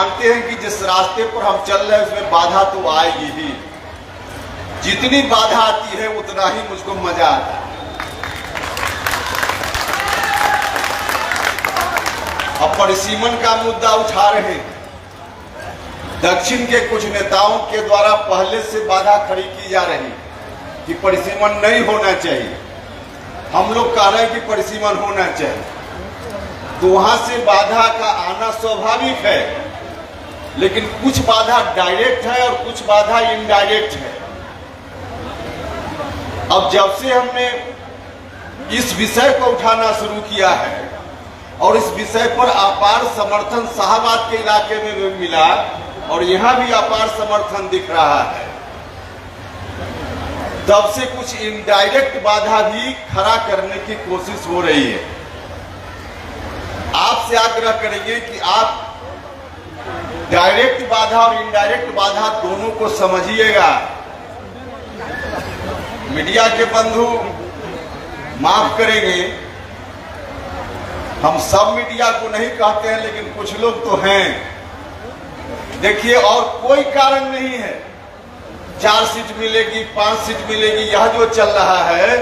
जानते हैं कि जिस रास्ते पर हम चल रहे हैं उसमें बाधा तो आएगी ही। जितनी बाधा आती है उतना ही मुझको मजा आता है। अब परिसीमन का मुद्दा उठा रहे हैं। दक्षिण के कुछ नेताओं के द्वारा पहले से बाधा खड़ी की जा रही कि परिसीमन नहीं होना चाहिए। हम लोग कह रहे हैं कि परिसीमन होना चाहिए, तो वहां से बाधा का आना स्वाभाविक है, लेकिन कुछ बाधा डायरेक्ट है और कुछ बाधा इनडायरेक्ट है। अब जब से हमने इस विषय को उठाना शुरू किया है और इस विषय पर अपार समर्थन शाहबाद के इलाके में भी मिला और यहां भी अपार समर्थन दिख रहा है, तब से कुछ इनडायरेक्ट बाधा भी खड़ा करने की कोशिश हो रही है। आपसे आग्रह करेंगे कि आप डायरेक्ट बाधा और इनडायरेक्ट बाधा दोनों को समझिएगा। मीडिया के बंधु माफ करेंगे, हम सब मीडिया को नहीं कहते हैं, लेकिन कुछ लोग तो हैं। देखिए, और कोई कारण नहीं है 4 सीट मिलेगी 5 सीट मिलेगी, यह जो चल रहा है,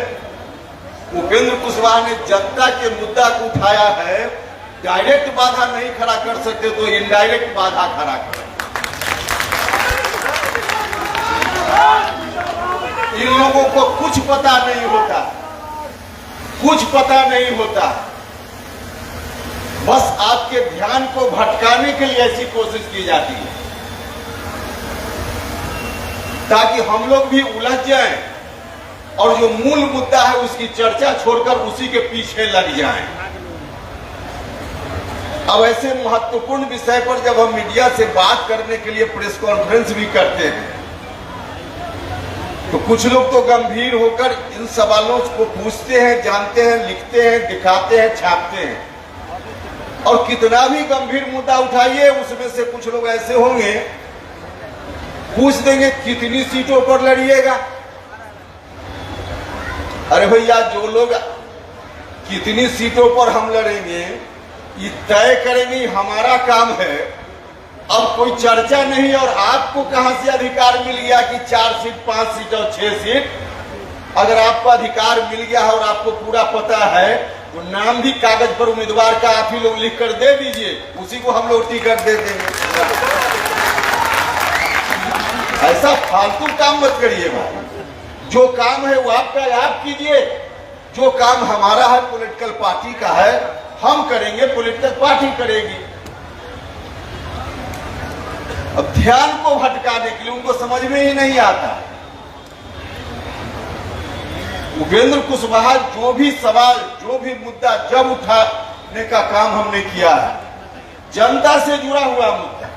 उपेंद्र कुशवाहा ने जनता के मुद्दा को उठाया है। डायरेक्ट बाधा नहीं खड़ा कर सकते तो इनडायरेक्ट बाधा खड़ा करें। इन लोगों को कुछ पता नहीं होता, कुछ पता नहीं होता, बस आपके ध्यान को भटकाने के लिए ऐसी कोशिश की जाती है ताकि हम लोग भी उलझ जाएं और जो मूल मुद्दा है उसकी चर्चा छोड़कर उसी के पीछे लग जाएं। अब ऐसे महत्वपूर्ण विषय पर जब हम मीडिया से बात करने के लिए प्रेस कॉन्फ्रेंस भी करते हैं, तो कुछ लोग तो गंभीर होकर इन सवालों को पूछते हैं, जानते हैं, लिखते हैं, दिखाते हैं, छापते हैं। और कितना भी गंभीर मुद्दा उठाइए, उसमें से कुछ लोग ऐसे होंगे पूछ देंगे कितनी सीटों पर लड़िएगा। अरे भैया, जो लोग कितनी सीटों पर हम लड़ेंगे ये तय करेंगे, हमारा काम है। अब कोई चर्चा नहीं, और आपको कहां से अधिकार मिल गया कि 4 सीट 5 सीट और 6 सीट? अगर आपको अधिकार मिल गया है और आपको पूरा पता है तो नाम भी कागज पर उम्मीदवार का आप ही लोग लिख कर दे दीजिए, उसी को हम लोग टिकट दे देंगे। ऐसा फालतू काम मत करिए भाई। जो काम है वो आपका आप कीजिए, जो काम हमारा है, पॉलिटिकल पार्टी का है, हम करेंगे, पॉलिटिकल पार्टी करेगी। अब ध्यान को भटकाने के लिए उनको समझ में ही नहीं आता। उपेंद्र कुशवाहा जो भी सवाल, जो भी मुद्दा जब उठाने का काम हमने किया है, जनता से जुड़ा हुआ मुद्दा,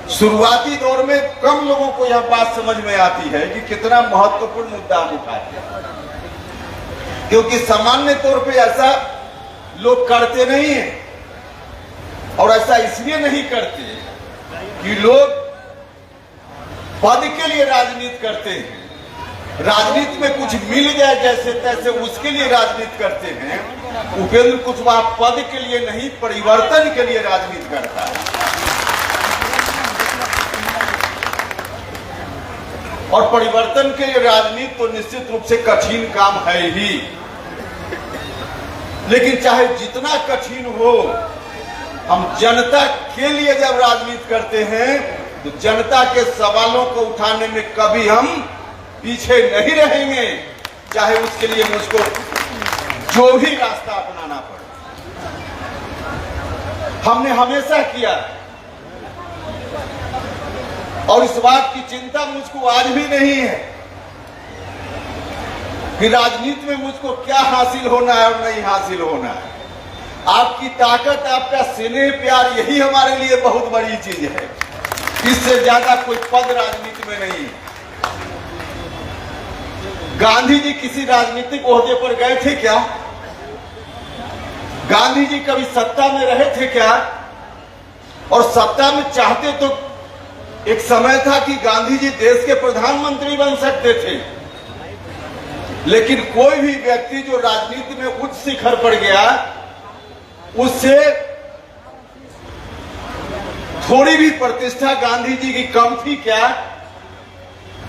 शुरुआती दौर में कम लोगों को यह बात समझ में आती है कि कितना महत्वपूर्ण मुद्दा हम उठाते हैं, क्योंकि सामान्य तौर पे ऐसा लोग करते नहीं हैं। और ऐसा इसलिए नहीं करते कि लोग पद के लिए राजनीति करते हैं, राजनीति में कुछ मिल जाए जैसे तैसे उसके लिए राजनीति करते हैं। उपेंद्र कुशवाहा पद के लिए नहीं, परिवर्तन के लिए राजनीति करता है। और परिवर्तन के लिए राजनीति तो निश्चित रूप से कठिन काम है ही, लेकिन चाहे जितना कठिन हो, हम जनता के लिए जब राजनीति करते हैं तो जनता के सवालों को उठाने में कभी हम पीछे नहीं proceeding चाहे उसके लिए मुझको जो भी रास्ता अपनाना पड़े। हमने हमेशा किया और इस बात की चिंता मुझको आज भी नहीं है कि राजनीति में मुझको क्या हासिल होना है और नहीं हासिल होना है। आपकी ताकत, आपका स्नेह प्यार, यही हमारे लिए बहुत बड़ी चीज है। इससे ज्यादा कोई पद राजनीति में नहीं है। गांधी जी किसी राजनीतिक ओहदे पर गए थे क्या? गांधी जी कभी सत्ता में रहे थे क्या? और सत्ता में चाहते तो एक समय था कि गांधी जी देश के प्रधानमंत्री बन सकते थे, लेकिन कोई भी व्यक्ति जो राजनीति में उच्च शिखर पर गया उससे थोड़ी भी प्रतिष्ठा गांधी जी की कम थी क्या?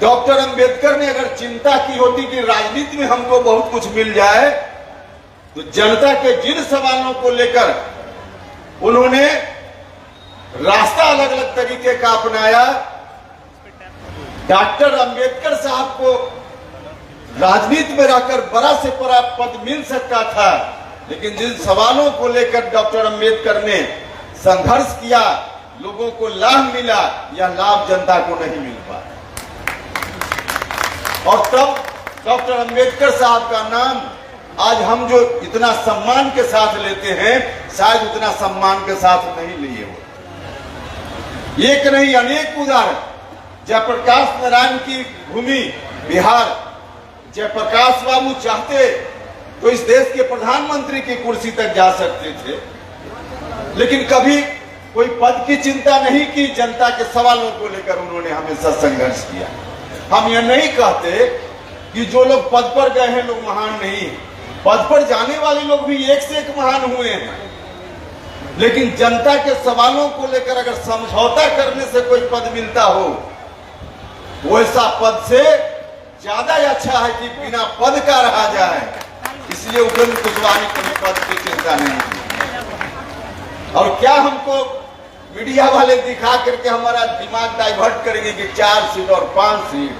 डॉक्टर अंबेडकर ने अगर चिंता की होती कि राजनीति में हमको बहुत कुछ मिल जाए, तो जनता के जिन सवालों को लेकर उन्होंने रास्ता अलग अलग तरीके का अपनाया, डॉक्टर अंबेडकर साहब को राजनीति में रहकर बड़ा से बड़ा पद मिल सकता था, लेकिन जिन सवालों को लेकर डॉक्टर अंबेडकर ने संघर्ष किया, लोगों को लाभ मिला, यह लाभ जनता को नहीं मिल पाया। और तब डॉक्टर अंबेडकर साहब का नाम आज हम जो इतना सम्मान के साथ लेते हैं, शायद उतना सम्मान के साथ नहीं लिए हो। एक नहीं अनेक उदाहरण, जयप्रकाश नारायण की भूमि बिहार, जयप्रकाश बाबू चाहते तो इस देश के प्रधानमंत्री की कुर्सी तक जा सकते थे, लेकिन कभी कोई पद की चिंता नहीं की। जनता के सवालों को लेकर उन्होंने हमेशा संघर्ष किया। हम यह नहीं कहते कि जो लोग पद पर गए हैं लोग महान नहीं, पद पर जाने वाले लोग भी एक से एक महान हुए हैं, लेकिन जनता के सवालों को लेकर अगर समझौता करने से कोई पद मिलता हो, वैसा पद से ज्यादा अच्छा है कि बिना पद का रहा जाए। इसलिए उपेंद्र कुशवाहा ने कभी पद की चिंता नहीं की। और क्या हमको मीडिया वाले दिखा करके हमारा दिमाग डाइवर्ट करेंगे कि 4 सीट और 5 सीट,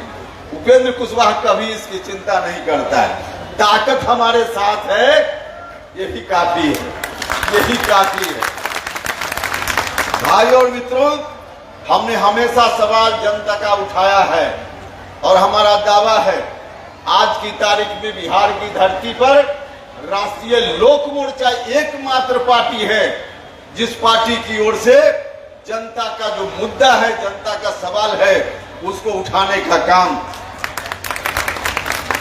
उपेंद्र कुशवाहा कभी इसकी चिंता नहीं करता है। ताकत हमारे साथ है, यही काफी है, यही काफी है। भाई और मित्रों, हमने हमेशा सवाल जनता का उठाया है और हमारा दावा है, आज की तारीख में बिहार की धरती पर राष्ट्रीय लोक मोर्चा एकमात्र पार्टी है जिस पार्टी की ओर से जनता का जो मुद्दा है, जनता का सवाल है, उसको उठाने का काम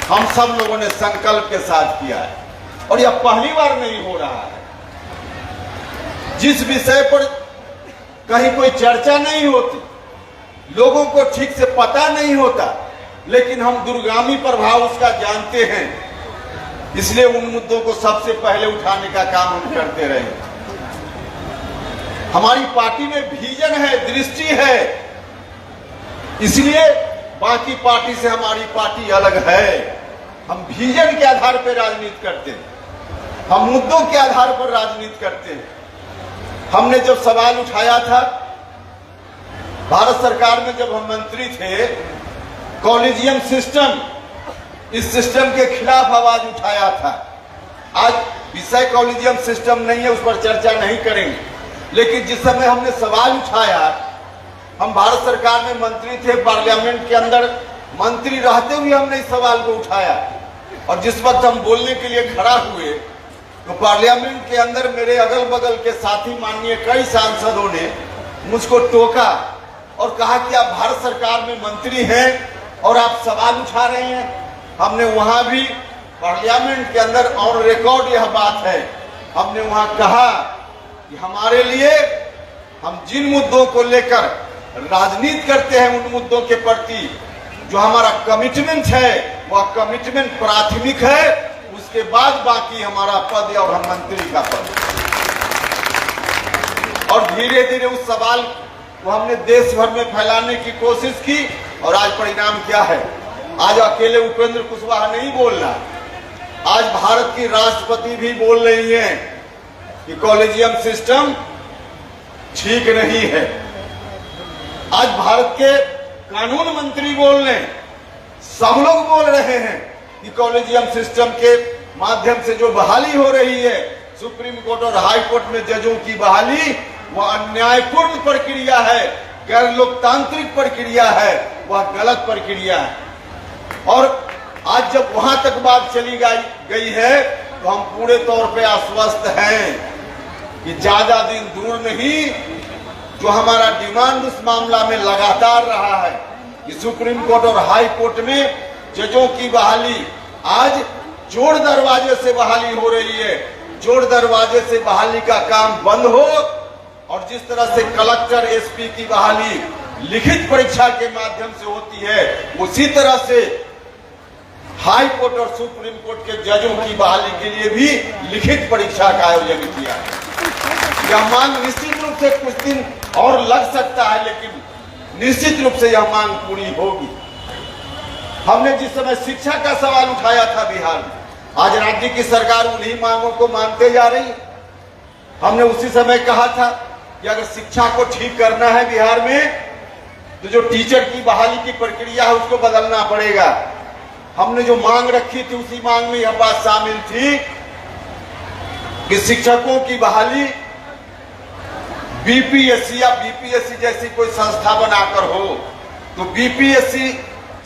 हम सब लोगों ने संकल्प के साथ किया है। और यह पहली बार नहीं हो रहा है। जिस विषय पर कहीं कोई चर्चा नहीं होती, लोगों को ठीक से पता नहीं होता, लेकिन हम दूरगामी प्रभाव उसका जानते हैं, इसलिए उन मुद्दों को सबसे पहले उठाने का काम हम करते रहे। हमारी पार्टी में विजन है, दृष्टि है, इसलिए बाकी पार्टी से हमारी पार्टी अलग है। हम विजन के आधार पर राजनीति करते हैं, हम मुद्दों के आधार पर राजनीति करते हैं। हमने जब सवाल उठाया था भारत सरकार में, जब हम मंत्री थे, कॉलेजियम सिस्टम, इस सिस्टम के खिलाफ आवाज उठाया था। आज विषय कॉलेजियम सिस्टम नहीं है, उस पर चर्चा नहीं करेंगे, लेकिन जिस समय हमने सवाल उठाया, हम भारत सरकार में मंत्री थे, पार्लियामेंट के अंदर मंत्री रहते हुए हमने इस सवाल को उठाया। और जिस वक्त हम बोलने के लिए खड़ा हुए, तो पार्लियामेंट के अंदर मेरे अगल बगल के साथी माननीय कई सांसदों ने मुझको टोका और कहा कि आप भारत सरकार में मंत्री हैं और आप सवाल उठा रहे हैं। हमने वहां भी पार्लियामेंट के अंदर ऑन रिकॉर्ड यह बात है, हमने वहां कहा कि हमारे लिए, हम जिन मुद्दों को लेकर राजनीति करते हैं, उन मुद्दों के प्रति जो हमारा कमिटमेंट है, वह कमिटमेंट प्राथमिक है, उसके बाद बाकी हमारा पद और हम मंत्री का पद। और धीरे धीरे उस सवाल को हमने देश भर में फैलाने की कोशिश की, और आज परिणाम क्या है? आज अकेले उपेंद्र कुशवाहा नहीं बोल रहा, आज भारत की राष्ट्रपति भी बोल रही है कि कॉलेजियम सिस्टम ठीक नहीं है। आज भारत के कानून मंत्री बोल रहे हैं, सब लोग बोल रहे हैं कि कॉलेजियम सिस्टम के माध्यम से जो बहाली हो रही है, सुप्रीम कोर्ट और हाई कोर्ट में जजों की बहाली, वह अन्यायपूर्ण प्रक्रिया है, गैर लोकतांत्रिक प्रक्रिया है, वह गलत प्रक्रिया है। और आज जब वहां तक बात चली गई है, तो हम पूरे तौर पे आश्वस्त हैं कि ज्यादा दिन दूर नहीं, जो हमारा डिमांड उस मामला में लगातार रहा है कि सुप्रीम कोर्ट और हाई कोर्ट में जजों की बहाली, आज जोड़ दरवाजे से बहाली हो रही है। जोड़ दरवाजे से बहाली का काम बंद हो, और जिस तरह से कलेक्टर एसपी की बहाली लिखित परीक्षा के माध्यम से होती है, उसी तरह से हाई कोर्ट और सुप्रीम कोर्ट के जजों की बहाली के लिए भी लिखित परीक्षा का आयोजन किया है। यह मांग निश्चित रूप से कुछ दिन और लग सकता है, लेकिन निश्चित रूप से यह मांग पूरी होगी। हमने जिस समय शिक्षा का सवाल उठाया था बिहार में, आज राज्य की सरकार उन्हीं मांगों को मानते जा रही है। हमने उसी समय कहा था कि अगर शिक्षा को ठीक करना है बिहार में, तो जो टीचर की बहाली की प्रक्रिया है उसको बदलना पड़ेगा। हमने जो मांग रखी थी उसी मांग में यह बात शामिल थी कि शिक्षकों की बहाली बीपीएससी या बीपीएससी जैसी कोई संस्था बनाकर हो, तो बीपीएससी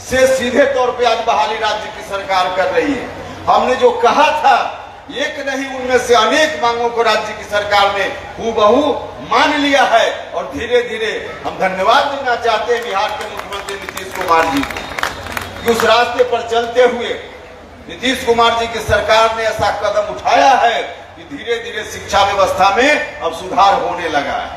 से सीधे तौर पे आज बहाली राज्य की सरकार कर रही है। हमने जो कहा था, एक नहीं उनमें से अनेक मांगों को राज्य की सरकार ने हूबहू मान लिया है। और धीरे धीरे हम धन्यवाद देना चाहते हैं बिहार के मुख्यमंत्री नीतीश कुमार जी को कि उस रास्ते पर चलते हुए नीतीश कुमार जी की सरकार ने ऐसा कदम उठाया है कि धीरे धीरे शिक्षा व्यवस्था में अब सुधार होने लगा है,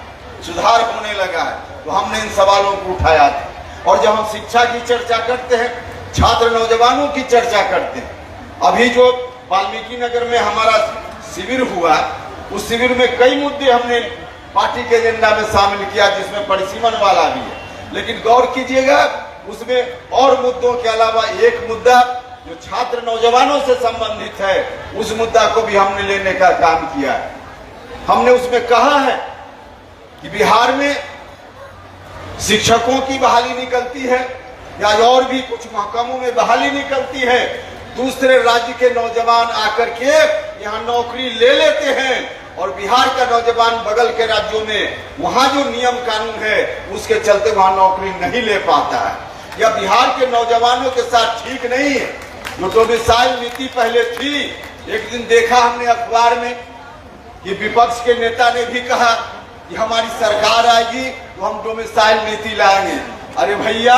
सुधार होने लगा है। तो हमने इन सवालों को उठाया था। और जब हम शिक्षा की चर्चा करते हैं, छात्र नौजवानों की चर्चा करते हैं, अभी जो वाल्मीकि नगर में हमारा शिविर हुआ, उस शिविर में कई मुद्दे हमने पार्टी के एजेंडा में शामिल किया, जिसमें परिसीमन वाला भी है। लेकिन गौर कीजिएगा, उसमें और मुद्दों के अलावा एक मुद्दा जो छात्र नौजवानों से संबंधित है, उस मुद्दा को भी हमने लेने का काम किया है। हमने उसमें कहा है कि बिहार में शिक्षकों की बहाली निकलती है या और भी कुछ महकमों में बहाली निकलती है, दूसरे राज्य के नौजवान आकर के यहाँ नौकरी ले लेते हैं और बिहार का नौजवान बगल के राज्यों में वहाँ जो नियम कानून है उसके चलते वहाँ नौकरी नहीं ले पाता है। या बिहार के नौजवानों के साथ ठीक नहीं है। जो डोमिसाइल नीति पहले थी, एक दिन देखा हमने अखबार में कि विपक्ष के नेता ने भी कहा कि हमारी सरकार आएगी तो हम डोमिसाइल नीति लाएंगे। अरे भैया,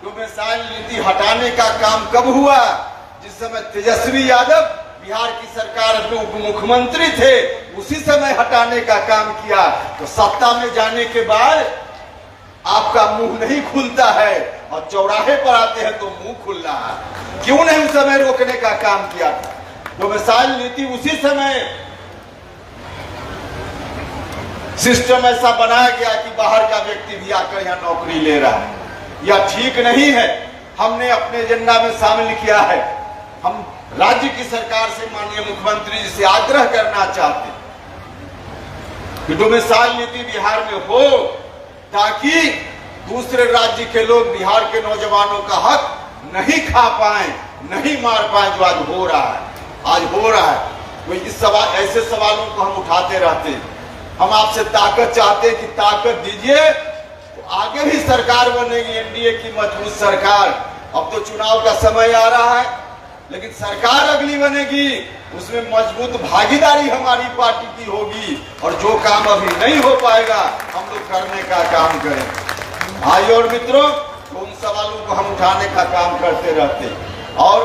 डोमिसाइल नीति हटाने का काम कब हुआ? जिस समय तेजस्वी यादव बिहार की सरकार में उप मुख्यमंत्री थे, उसी समय हटाने का काम किया। तो सत्ता में जाने के बाद आपका मुंह नहीं खुलता है और चौराहे पर आते हैं तो मुंह खुल रहा है। क्यों नहीं उस समय रोकने का काम किया था? डोमिसाइल नीति उसी समय सिस्टम ऐसा बनाया गया कि बाहर का व्यक्ति भी आकर यहाँ नौकरी ले रहा है। यह ठीक नहीं है। हमने अपने एजेंडा में शामिल किया है। हम राज्य की सरकार से माननीय मुख्यमंत्री जी से आग्रह करना चाहते हैं कि डोमिसाइल नीति बिहार में हो, ताकि दूसरे राज्य के लोग बिहार के नौजवानों का हक नहीं खा पाए, नहीं मार पाए, जो आज हो रहा है, आज हो रहा है। तो इस सवाल, ऐसे सवालों को हम उठाते रहते हैं। हम आपसे ताकत चाहते हैं कि ताकत दीजिए, तो आगे भी सरकार बनेगी, एनडीए की मजबूत सरकार। अब तो चुनाव का समय आ रहा है, लेकिन सरकार अगली बनेगी, उसमें मजबूत भागीदारी हमारी पार्टी की होगी। और जो काम अभी नहीं हो पाएगा, हम लोग करने का काम करें। भाई और मित्रों, तो उन सवालों को हम उठाने का काम करते रहते हैं। और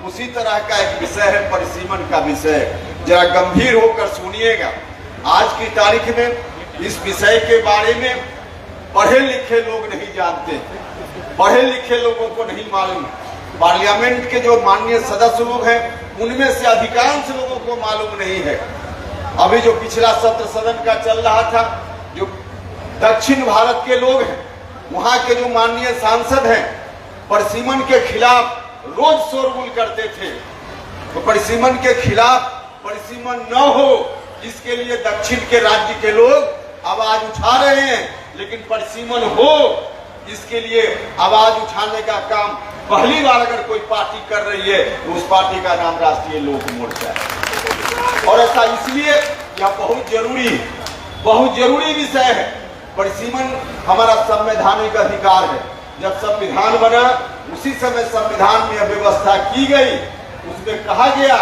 उसी तरह का एक विषय है परिसीमन का विषय। जरा गंभीर होकर सुनिएगा। आज की तारीख में इस विषय के बारे में पढ़े लिखे लोग नहीं जानते, पढ़े लिखे लोगों को नहीं मालूम। पार्लियामेंट के जो माननीय सदस्य लोग हैं, उनमें से अधिकांश लोगों को मालूम नहीं है। अभी जो पिछला सत्र सदन का चल रहा था, जो दक्षिण भारत के लोग हैं, वहां के जो माननीय सांसद हैं, परिसीमन के खिलाफ रोज शोरगुल करते थे। तो परिसीमन के खिलाफ, परिसीमन न हो, इसके लिए दक्षिण के राज्य के लोग आवाज उठा रहे हैं। लेकिन परिसीमन हो, इसके लिए आवाज उठाने का काम पहली बार अगर कोई पार्टी कर रही है, तो उस पार्टी का नाम राष्ट्रीय लोक मोर्चा है। और ऐसा इसलिए यह बहुत जरूरी है, बहुत जरूरी विषय है। परिसीमन हमारा संवैधानिक अधिकार है। जब संविधान बना, उसी समय संविधान में यह व्यवस्था की गई। उसमें कहा गया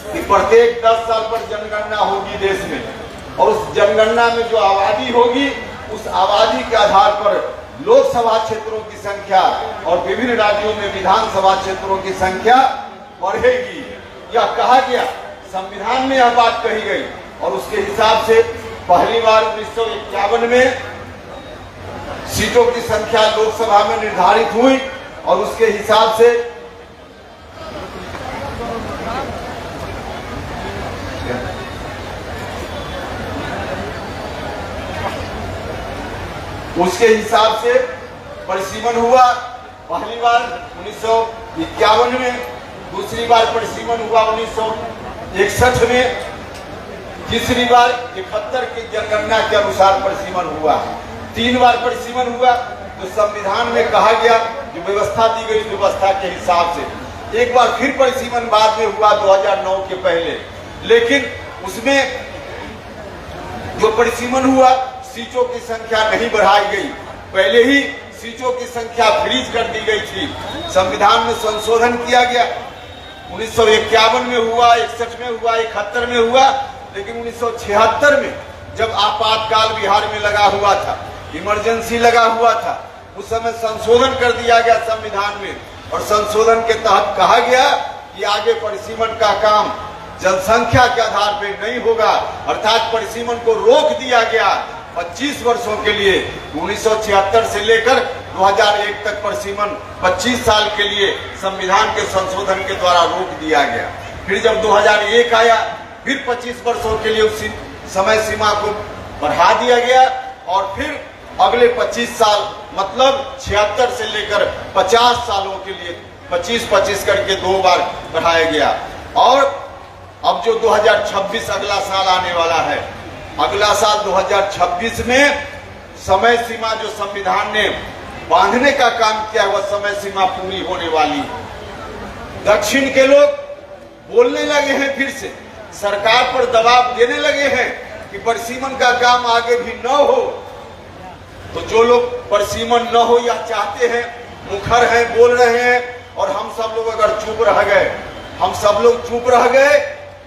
कि प्रत्येक 10 साल पर जनगणना होगी देश में, और उस जनगणना में जो आबादी होगी, उस आबादी के आधार पर लोकसभा क्षेत्रों की संख्या और विभिन्न राज्यों में विधानसभा क्षेत्रों की संख्या बढ़ेगी। यह कहा गया, संविधान में यह बात कही गई। और उसके हिसाब से पहली बार 1951 में सीटों की संख्या लोकसभा में निर्धारित हुई, और उसके हिसाब से उसके हिसाब से परिसीमन हुआ। पहली बार 1951 में, दूसरी बार परिसीमन हुआ 1961 में, तीसरी बार 71 की जनगणना के अनुसार परिसीमन हुआ। 3 बार परिसीमन हुआ। तो संविधान में कहा गया, जो व्यवस्था दी गई व्यवस्था के हिसाब से एक बार फिर परिसीमन बाद में हुआ 2009 के पहले। लेकिन उसमें जो परिसीमन हुआ, सीटों की संख्या नहीं बढ़ाई गई। पहले ही सीटों की संख्या फ्रीज कर दी गई थी। संविधान में संशोधन किया गया। 1951 में हुआ, 61 में हुआ, 71 में हुआ। लेकिन 1976 में जब आपातकाल बिहार में लगा हुआ था, इमरजेंसी लगा हुआ था, उस समय संशोधन कर दिया गया संविधान में। और संशोधन के तहत कहा गया कि आगे परिसीमन का काम जनसंख्या के आधार पर नहीं होगा, अर्थात परिसीमन को रोक दिया गया 25 वर्षों के लिए। 1976 से लेकर 2001 तक परिसीमन 25 साल के लिए संविधान के संशोधन के द्वारा रोक दिया गया। फिर जब 2001 आया, फिर 25 वर्षों के लिए उसी समय सीमा को बढ़ा दिया गया। और फिर अगले 25 साल मतलब 76 से लेकर 50 सालों के लिए 25-25 करके 2 बार बढ़ाया गया। और अब जो 2026 अगला साल आने वाला है, अगला साल 2026 में समय सीमा जो संविधान ने बांधने का काम किया, वह समय सीमा पूरी होने वाली। दक्षिण के लोग बोलने लगे हैं, फिर से सरकार पर दबाव देने लगे हैं कि परिसीमन का काम आगे भी न हो। तो जो लोग परिसीमन न हो या चाहते हैं, मुखर हैं, बोल रहे हैं, और हम सब लोग अगर चुप रह गए, हम सब लोग चुप रह गए,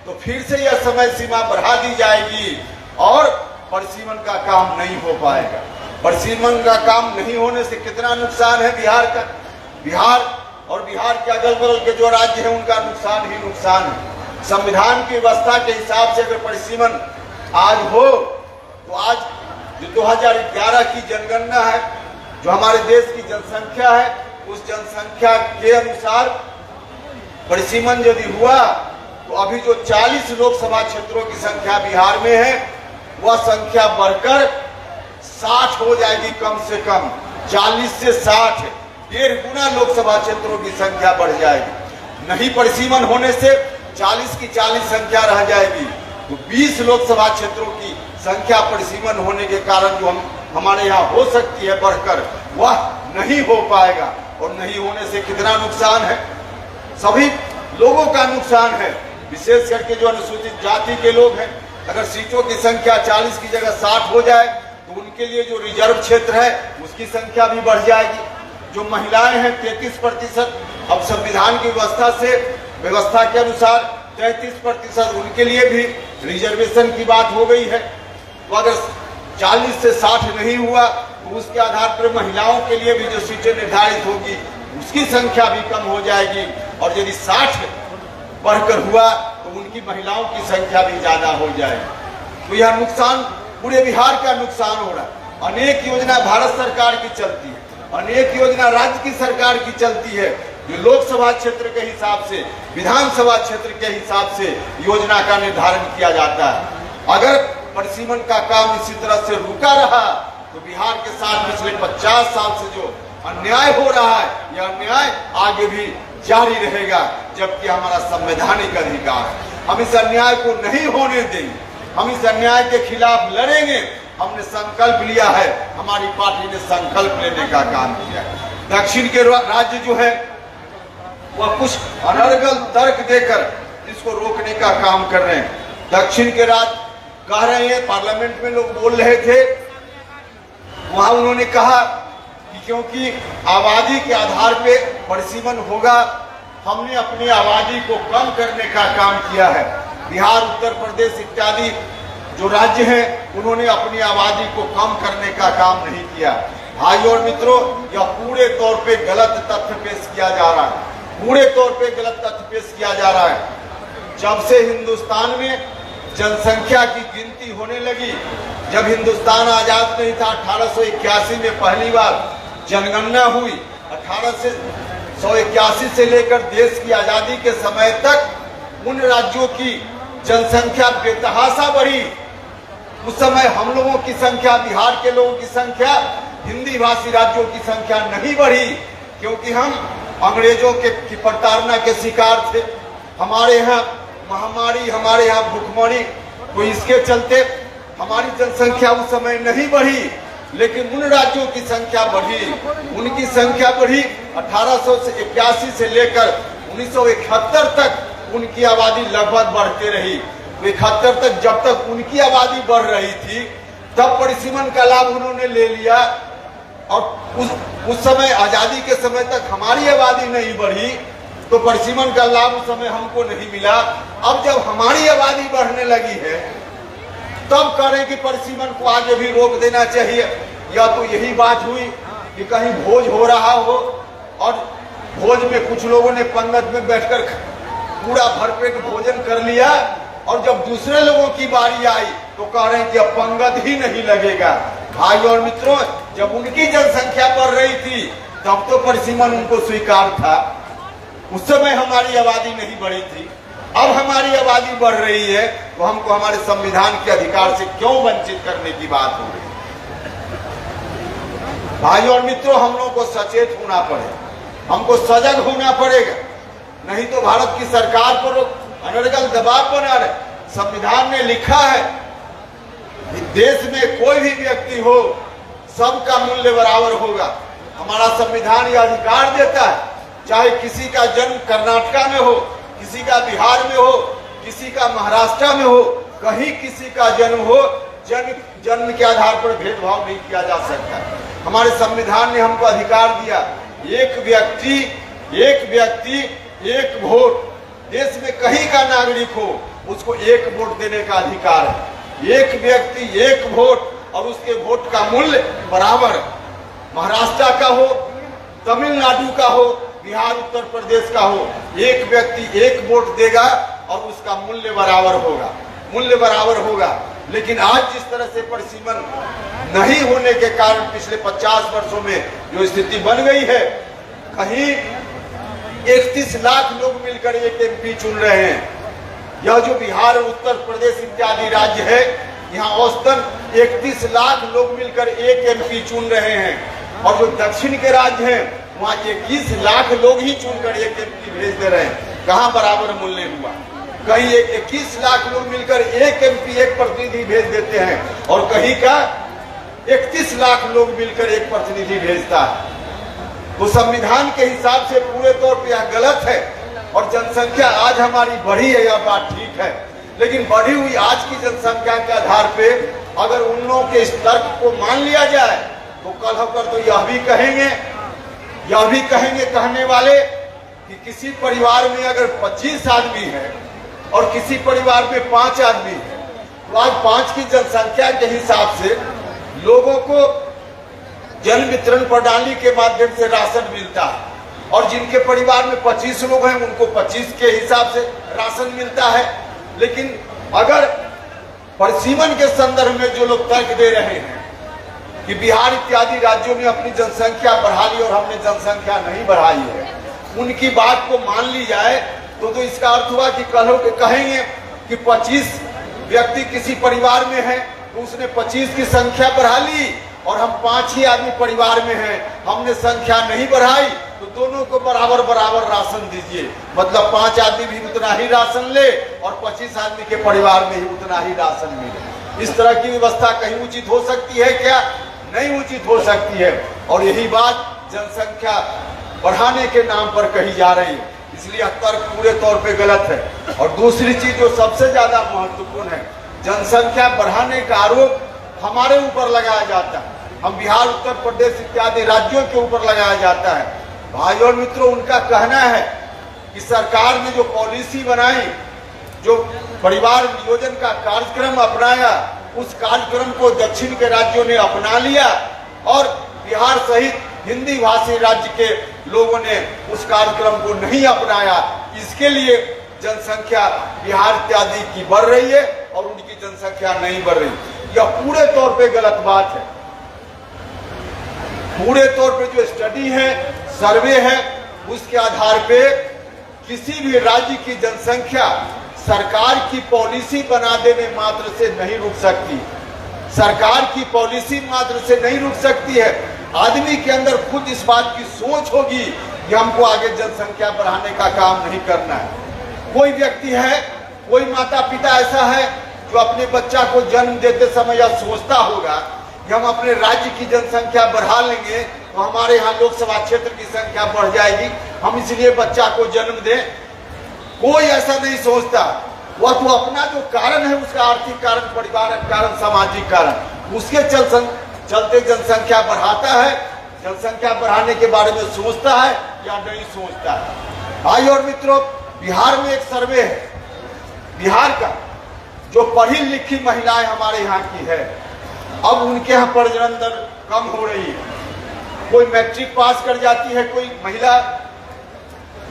तो फिर से यह समय सीमा बढ़ा दी जाएगी और परिसीमन का काम नहीं हो पाएगा। परिसीमन का काम नहीं होने से कितना नुकसान है बिहार का। बिहार और बिहार के अगल बगल के जो राज्य हैं, उनका नुकसान ही नुकसान है। संविधान की व्यवस्था के हिसाब से अगर परिसीमन आज हो, तो आज जो 2011 की जनगणना है, जो हमारे देश की जनसंख्या है, उस जनसंख्या के अनुसार परिसीमन यदि हुआ, तो अभी जो 40 लोकसभा क्षेत्रों की संख्या बिहार में है, वह संख्या बढ़कर 60 हो जाएगी। कम से कम 40 से 60, 1.5 गुना लोकसभा क्षेत्रों की संख्या बढ़ जाएगी। नहीं परिसीमन होने से 40 की 40 संख्या रह जाएगी। तो 20 लोकसभा क्षेत्रों की संख्या परिसीमन होने के कारण जो हमारे यहाँ हो सकती है बढ़कर, वह नहीं हो पाएगा। और नहीं होने से कितना नुकसान है, सभी लोगों का नुकसान है। विशेष करके जो अनुसूचित जाति के लोग हैं, अगर सीटों की संख्या 40 की जगह 60 हो जाए, तो उनके लिए जो रिजर्व क्षेत्र है उसकी संख्या भी बढ़ जाएगी। जो महिलाएं हैं 33%, अब संविधान की व्यवस्था के अनुसार 33%, उनके लिए भी रिजर्वेशन की बात हो गई है। तो अगर 40 से 60 नहीं हुआ, तो उसके आधार पर महिलाओं के लिए भी जो सीटें निर्धारित होगी, उसकी संख्या भी कम हो जाएगी। और यदि 60 बढ़कर हुआ, तो उनकी महिलाओं की संख्या भी ज्यादा हो जाएगी। तो यह नुकसान पूरे बिहार का नुकसान हो रहा है। अनेक योजना भारत सरकार की चलती है, अनेक योजना राज्य की सरकार की चलती है, जो लोकसभा क्षेत्र के हिसाब से, विधानसभा क्षेत्र के हिसाब से योजना का निर्धारण किया जाता है। अगर परिसीमन का काम इसी तरह से रुका रहा, तो बिहार के साथ पिछले 50 साल से जो अन्याय हो रहा है, यह अन्याय आगे भी जारी रहेगा, जबकि हमारा संवैधानिक अधिकार है। हम इस अन्याय को नहीं होने देंगे, हम इस अन्याय के खिलाफ लड़ेंगे। हमने संकल्प लिया है, हमारी पार्टी ने संकल्प लेने का काम किया है। दक्षिण के राज्य जो है, वह कुछ अनर्गल तर्क देकर इसको रोकने का काम कर रहे हैं। दक्षिण के राज्य कह रहे हैं, पार्लियामेंट में लोग बोल रहे थे, वहां उन्होंने कहा कि क्योंकि आबादी के आधार पे परिसीमन होगा, हमने अपनी आबादी को कम करने का काम किया है। बिहार, उत्तर प्रदेश इत्यादि जो राज्य हैं, उन्होंने अपनी आबादी को कम करने का काम नहीं किया। भाइयों और मित्रों, यह पूरे तौर पे गलत तथ्य पेश किया जा रहा है, पूरे तौर पे गलत तथ्य पेश किया जा रहा है। जब से हिंदुस्तान में जनसंख्या की गिनती होने लगी, जब हिंदुस्तान आजाद नहीं था, 1881 में पहली बार जनगणना हुई। 1881 से लेकर देश की आजादी के समय तक उन राज्यों की जनसंख्या बेतहाशा बढ़ी। उस समय हम लोगों की संख्या, बिहार के लोगों की संख्या हिंदी भाषी राज्यों की संख्या नहीं बढ़ी, क्योंकि हम अंग्रेजों की प्रताड़ना के शिकार थे। हमारे यहाँ महामारी, हमारे यहाँ भूखमरी, तो इसके चलते हमारी जनसंख्या उस समय नहीं बढ़ी, लेकिन उन राज्यों की संख्या बढ़ी। उनकी संख्या बढ़ी 1881 से लेकर 1971 तक उनकी आबादी लगभग बढ़ते रही। 71 तक जब तक उनकी आबादी बढ़ रही थी, तब परिसीमन का लाभ उन्होंने ले लिया, और उस समय आजादी के समय तक हमारी आबादी नहीं बढ़ी, तो परिसीमन का लाभ उस समय हमको नहीं मिला। अब जब हमारी आबादी बढ़ने लगी है, तब करें कि परिसीमन को आगे भी रोक देना चाहिए। या तो यही बात हुई कि कहीं भोज हो रहा हो और भोज में कुछ लोगों ने पंगत में बैठकर पूरा भरपेट भोजन कर लिया, और जब दूसरे लोगों की बारी आई तो कह रहे हैं कि अब पंगत ही नहीं लगेगा। भाई और मित्रों, जब उनकी जनसंख्या बढ़ रही थी तब तो परिसीमन उनको स्वीकार था, उस समय हमारी आबादी नहीं बढ़ी थी। अब हमारी आबादी बढ़ रही है तो हमको हमारे संविधान के अधिकार से क्यों वंचित करने की बात हो रही है। भाई और मित्रों, हम लोगों को सचेत होना पड़ेगा, हमको सजग होना पड़ेगा, नहीं तो भारत की सरकार पर अनर्गल दबाव बना रहे। संविधान ने लिखा है कि देश में कोई भी व्यक्ति हो, सबका मूल्य बराबर होगा। हमारा संविधान यह अधिकार देता है, चाहे किसी का जन्म कर्नाटका में हो, किसी का बिहार में हो, किसी का महाराष्ट्र में हो, कहीं किसी का जन्म हो, जन्म के आधार पर भेदभाव नहीं किया जा सकता। हमारे संविधान ने हमको अधिकार दिया, एक व्यक्ति एक वोट। देश में कहीं का नागरिक हो, उसको एक वोट देने का अधिकार है। एक व्यक्ति एक वोट, और उसके वोट का मूल्य बराबर। महाराष्ट्र का हो, तमिलनाडु का हो, बिहार उत्तर प्रदेश का हो, एक व्यक्ति एक वोट देगा और उसका मूल्य बराबर होगा। लेकिन आज जिस तरह से परिसीमन नहीं होने के कारण पिछले 50 वर्षों में जो स्थिति बन गई है, कहीं 31 लाख लोग मिलकर एक एमपी चुन रहे हैं। यह जो बिहार, उत्तर प्रदेश इत्यादि राज्य है, यहाँ औसतन 31 लाख लोग मिलकर एक एमपी चुन रहे हैं। और जो दक्षिण के राज्य हैं, वहाँ 21 लाख लोग ही चुनकर एक एमपी भेज दे रहे हैं। कहाँ बराबर मूल्य हुआ? कहीं 21 लाख लोग मिलकर एक एमपी, एक प्रतिनिधि भेज देते हैं, और कहीं का 31 लाख लोग मिलकर एक प्रतिनिधि भेजता है। तो संविधान के हिसाब से पूरे तौर पे यह गलत है। और जनसंख्या आज हमारी बढ़ी है, यह बात ठीक है, लेकिन बढ़ी हुई आज की जनसंख्या के आधार पे अगर उन लोगों के इस तर्क को मान लिया जाए, तो कल होकर तो यह भी कहेंगे कहने वाले कि किसी परिवार में अगर 25 आदमी है और किसी परिवार में 5 आदमी है, तो आज 5 की जनसंख्या के हिसाब से लोगों को जन वितरण प्रणाली के माध्यम से राशन मिलता है, और जिनके परिवार में 25 लोग हैं उनको 25 के हिसाब से राशन मिलता है। लेकिन अगर परिसीमन के संदर्भ में जो लोग तर्क दे रहे हैं कि बिहार इत्यादि राज्यों में अपनी जनसंख्या बढ़ा ली और हमने जनसंख्या नहीं बढ़ाई है, उनकी बात को मान ली जाए तो इसका अर्थ हुआ कि कल हो के कहेंगे कि 25 व्यक्ति किसी परिवार में है तो उसने 25 की संख्या बढ़ा ली, और हम 5 ही आदमी परिवार में हैं, हमने संख्या नहीं बढ़ाई, तो दोनों को बराबर राशन दीजिए। मतलब 5 आदमी भी उतना ही राशन ले और 25 आदमी के परिवार में ही उतना ही राशन मिले। इस तरह की व्यवस्था कहीं उचित हो सकती है क्या? नहीं उचित हो सकती है। और यही बात जनसंख्या बढ़ाने के नाम पर कही जा रही है, इसलिए तर्क पूरे तौर पे गलत है। और दूसरी चीज जो सबसे ज्यादा महत्वपूर्ण है, जनसंख्या बढ़ाने का आरोप हमारे ऊपर लगाया जाता है, हम बिहार, उत्तर प्रदेश इत्यादि राज्यों के ऊपर लगाया जाता है। भाई और मित्रों, उनका कहना है कि सरकार ने जो पॉलिसी बनाई, जो परिवार नियोजन का कार्यक्रम अपनाया, उस कार्यक्रम को दक्षिण के राज्यों ने अपना लिया, और बिहार सहित हिंदी भाषी राज्य के लोगों ने उस कार्यक्रम को नहीं अपनाया। इसके लिए जनसंख्या बिहार इत्यादि की बढ़ रही है और उनकी जनसंख्या नहीं बढ़ रही। यह पूरे तौर पे गलत बात है। पूरे तौर पे जो स्टडी है, सर्वे है, उसके आधार पे किसी भी राज्य की जनसंख्या सरकार की पॉलिसी बना देने मात्र से नहीं रुक सकती। सरकार की पॉलिसी मात्र से नहीं रुक सकती है। आदमी के अंदर खुद इस बात की सोच होगी कि हमको आगे जनसंख्या बढ़ाने का काम नहीं करना है। कोई व्यक्ति है, कोई माता पिता ऐसा है जो अपने बच्चा को जन्म देते समय यह सोचता होगा कि हम अपने राज्य की जनसंख्या बढ़ा लेंगे तो हमारे यहाँ लोकसभा क्षेत्र की संख्या बढ़ जाएगी, हम इसलिए बच्चा को जन्म दें। कोई ऐसा नहीं सोचता। वह तो अपना जो कारण है, उसका आर्थिक कारण, परिवार कारण, सामाजिक कारण, उसके चलते जनसंख्या बढ़ाता है। जनसंख्या बढ़ाने के बारे में सोचता है या नहीं सोचता है। भाई और मित्रों, बिहार में एक सर्वे है, बिहार का, जो पढ़ी लिखी महिलाएं हमारे यहाँ की है, अब उनके यहाँ प्रजनन दर कम हो रही है। कोई मैट्रिक पास कर जाती है कोई महिला,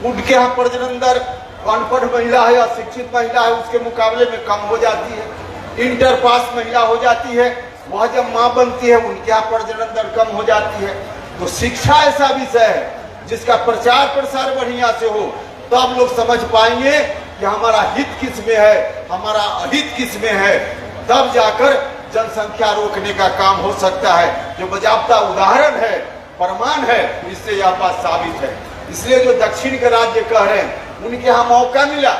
उनके यहाँ प्रजनन दर, अनपढ़ महिला है या शिक्षित महिला है उसके मुकाबले में कम हो जाती है। इंटर पास महिला हो जाती है, वह जब माँ बनती है उनके यहाँ प्रजनन दर कम हो जाती है। तो शिक्षा ऐसा विषय है जिसका प्रचार प्रसार बढ़िया से हो, तो आप लोग समझ पाएंगे कि हमारा हित किस में है, हमारा अहित किस में है, तब जाकर जनसंख्या रोकने का काम हो सकता है। जो बजाबता उदाहरण है, प्रमाण है, इससे यह बात साबित है। इसलिए जो दक्षिण के राज्य कह रहे हैं, उनके यहाँ मौका मिला,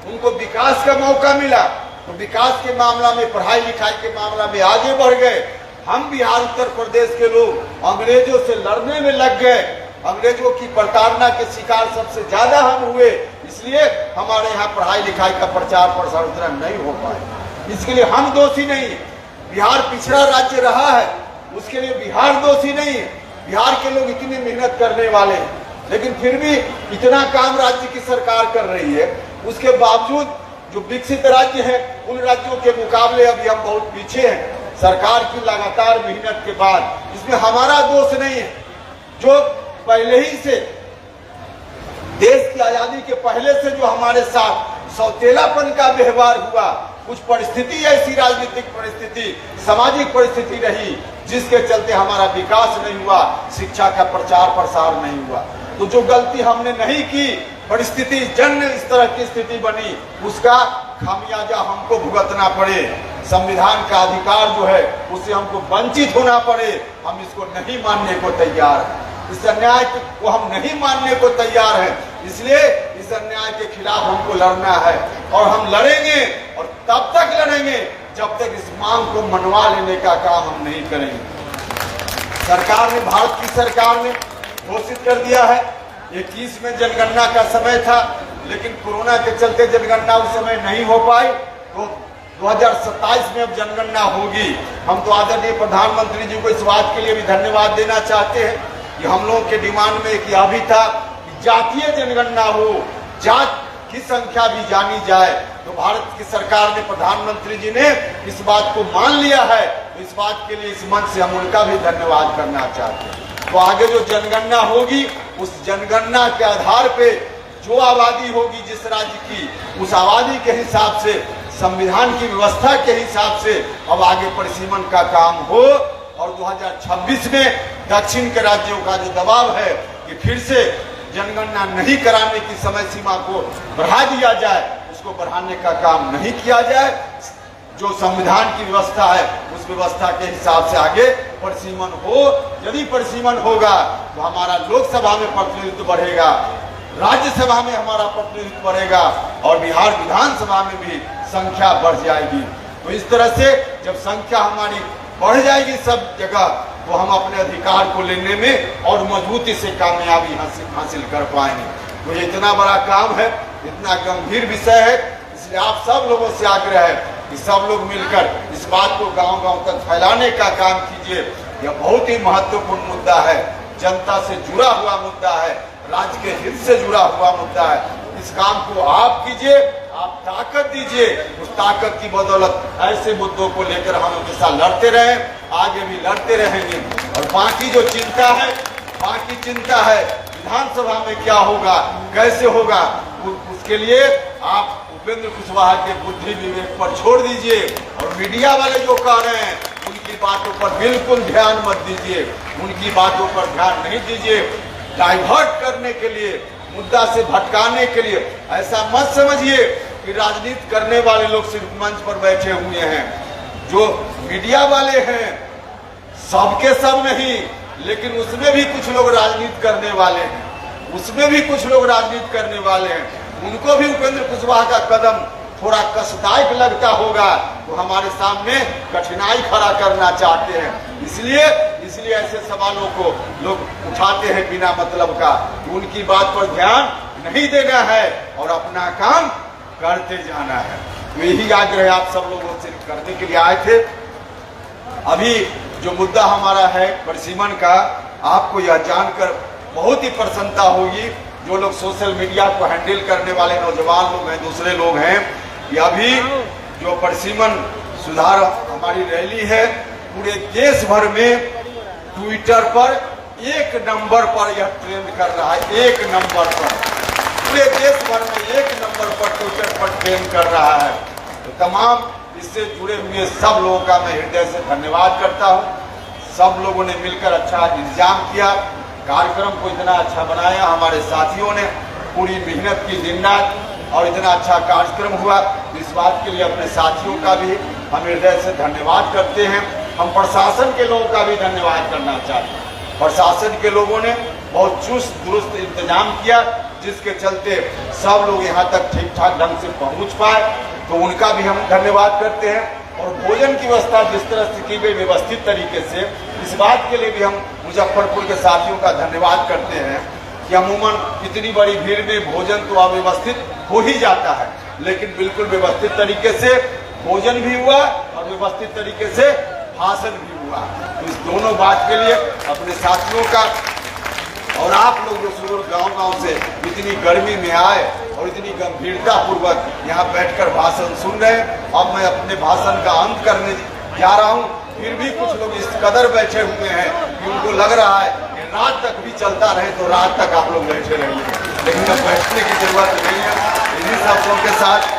उनको विकास का मौका मिला, तो विकास के मामला में, पढ़ाई लिखाई के मामला में आगे बढ़ गए। हम बिहार उत्तर प्रदेश के लोग अंग्रेजों से लड़ने में लग गए, अंग्रेजों की प्रताड़ना के शिकार सबसे ज्यादा हम हुए, इसलिए हमारे यहाँ पढ़ाई लिखाई का प्रचार प्रसार उतना नहीं हो पाए। इसके लिए हम दोषी नहीं है। बिहार पिछड़ा राज्य रहा है, उसके लिए बिहार दोषी नहीं है। बिहार के लोग इतनी मेहनत करने वाले हैं, लेकिन फिर भी इतना काम राज्य की सरकार कर रही है, उसके बावजूद जो विकसित राज्य है उन राज्यों के मुकाबले अभी हम बहुत पीछे हैं। सरकार की लगातार मेहनत के बाद, इसमें हमारा दोष नहीं है। जो पहले ही से देश की आजादी के पहले से जो हमारे साथ सौतेलापन का व्यवहार हुआ, कुछ परिस्थिति, ऐसी राजनीतिक परिस्थिति, सामाजिक परिस्थिति रही जिसके चलते हमारा विकास नहीं हुआ, शिक्षा का प्रचार प्रसार नहीं हुआ। तो जो गलती हमने नहीं की, परिस्थिति जन्य इस तरह की स्थिति बनी, उसका खामियाजा हमको भुगतना पड़े। संविधान का अधिकार जो है उससे हमको वंचित होना पड़े, हम इसको नहीं मानने को तैयार हैं। इस अन्याय को हम नहीं मानने को तैयार हैं, इसलिए इस अन्याय के खिलाफ हमको लड़ना है। और हम लड़ेंगे, और तब तक लड़ेंगे जब तक इस मांग को मनवा लेने का काम हम नहीं करेंगे। सरकार ने, भारत की सरकार ने घोषित कर दिया है 21 में जनगणना का समय था, लेकिन कोरोना के चलते जनगणना उस समय नहीं हो पाई, तो 2027 में अब जनगणना होगी। हम तो आदरणीय प्रधानमंत्री जी को इस बात के लिए भी धन्यवाद देना चाहते हैं कि हम लोगों के डिमांड में एक यह भी था कि जातीय जनगणना हो, जात की संख्या भी जानी जाए। तो भारत की सरकार ने, प्रधानमंत्री जी ने इस बात को मान लिया है, तो इस बात के लिए इस मंच से हम उनका भी धन्यवाद करना चाहते हैं। तो आगे जो जनगणना होगी, उस जनगणना के आधार पे जो आबादी होगी जिस राज्य की, उस आबादी के हिसाब से, संविधान की व्यवस्था के हिसाब से अब आगे परिसीमन का काम हो। और 2026 में दक्षिण के राज्यों का जो दबाव है कि फिर से जनगणना नहीं कराने की समय सीमा को बढ़ा दिया जाए, उसको बढ़ाने का काम नहीं किया जाए। जो संविधान की व्यवस्था है उस व्यवस्था के हिसाब से आगे परिसीमन हो। यदि परिसीमन होगा तो हमारा लोकसभा में प्रतिनिधित्व बढ़ेगा, राज्यसभा में हमारा प्रतिनिधित्व बढ़ेगा, और बिहार विधानसभा में भी संख्या बढ़ जाएगी। तो इस तरह से जब संख्या हमारी बढ़ जाएगी सब जगह, तो हम अपने अधिकार को लेने में और मजबूती से कामयाबी हासिल कर पाएंगे। तो ये इतना बड़ा काम है, इतना गंभीर विषय है, इसलिए आप सब लोगों से आग्रह है कि सब लोग मिलकर इस बात को गांव-गांव तक फैलाने का काम कीजिए। यह बहुत ही महत्वपूर्ण मुद्दा है, जनता से जुड़ा हुआ मुद्दा है, राज्य के हित से जुड़ा हुआ मुद्दा है। इस काम को आप कीजिए, आप ताकत दीजिए, उस ताकत की बदौलत ऐसे मुद्दों को लेकर हम हमेशा लड़ते रहे, आगे भी लड़ते रहेंगे। और बाकी जो चिंता है, बाकी चिंता है विधानसभा में क्या होगा, कैसे होगा, उसके लिए आप उपेंद्र कुशवाहा के बुद्धि विवेक पर छोड़ दीजिए। और मीडिया वाले जो कह रहे हैं उनकी बातों पर बिल्कुल ध्यान मत दीजिए, उनकी बातों पर ध्यान नहीं दीजिए। डाइवर्ट करने के लिए, मुद्दा से भटकाने के लिए ऐसा मत समझिए कि राजनीति करने वाले लोग सिर्फ मंच पर बैठे हुए हैं। जो मीडिया वाले हैं, सबके सब नहीं, लेकिन उसमें भी कुछ लोग राजनीति करने वाले हैं, उसमें भी कुछ लोग राजनीति करने वाले हैं। उनको भी उपेंद्र कुशवाहा का कदम थोड़ा कष्टदायक लगता होगा, तो हमारे सामने कठिनाई खड़ा करना चाहते हैं। इसलिए ऐसे सवालों को लोग उठाते हैं बिना मतलब का। उनकी बात पर ध्यान नहीं देना है और अपना काम करते जाना है। तो यही आग्रह आप सब लोगों से करने के लिए आए थे। अभी जो मुद्दा हमारा है परिसीमन का, आपको यह जानकर बहुत ही प्रसन्नता होगी, जो लोग सोशल मीडिया को हैंडल करने वाले नौजवान लोग हैं, दूसरे लोग हैं, या भी जो परिसीमन सुधार हमारी रैली है, पूरे देश भर में ट्विटर पर 1 नंबर पर यह ट्रेंड कर रहा है। 1 नंबर पर, पूरे देश भर में 1 नंबर पर ट्विटर पर ट्रेंड कर रहा है। तो तमाम इससे जुड़े हुए सब लोगों का मैं हृदय से धन्यवाद करता हूँ। सब लोगों ने मिलकर अच्छा इंतजाम किया, कार्यक्रम को इतना अच्छा बनाया। हमारे साथियों ने पूरी मेहनत की दिन रात और इतना अच्छा कार्यक्रम हुआ। इस बात के लिए अपने साथियों का भी हम हृदय से धन्यवाद करते हैं। हम प्रशासन के लोगों का भी धन्यवाद करना चाहते हैं। प्रशासन के लोगों ने बहुत चुस्त दुरुस्त इंतजाम किया, जिसके चलते सब लोग यहाँ तक ठीक ठाक ढंग से पहुँच पाए, तो उनका भी हम धन्यवाद करते हैं। और भोजन की व्यवस्था जिस तरह से की गई व्यवस्थित तरीके से, इस बात के लिए भी हम मुजफ्फरपुर के साथियों का धन्यवाद करते हैं कि अमूमन इतनी बड़ी भीड़ में भोजन तो अव्यवस्थित हो ही जाता है, लेकिन बिल्कुल व्यवस्थित तरीके से भोजन भी हुआ और व्यवस्थित तरीके से भाषण भी हुआ। तो इस दोनों बात के लिए अपने साथियों का और आप लोग जो सुदूर गांव से इतनी गर्मी में आए और इतनी गंभीरता पूर्वक यहाँ बैठकर भाषण सुन रहे हैं। अब मैं अपने भाषण का अंत करने जा रहा हूँ, फिर भी कुछ लोग इस कदर बैठे हुए हैं कि उनको लग रहा है कि रात तक भी चलता रहे, तो रात तक आप लोग बैठे रहिए, लेकिन अब बैठने की जरूरत नहीं है। इन्हीं शब्दों के साथ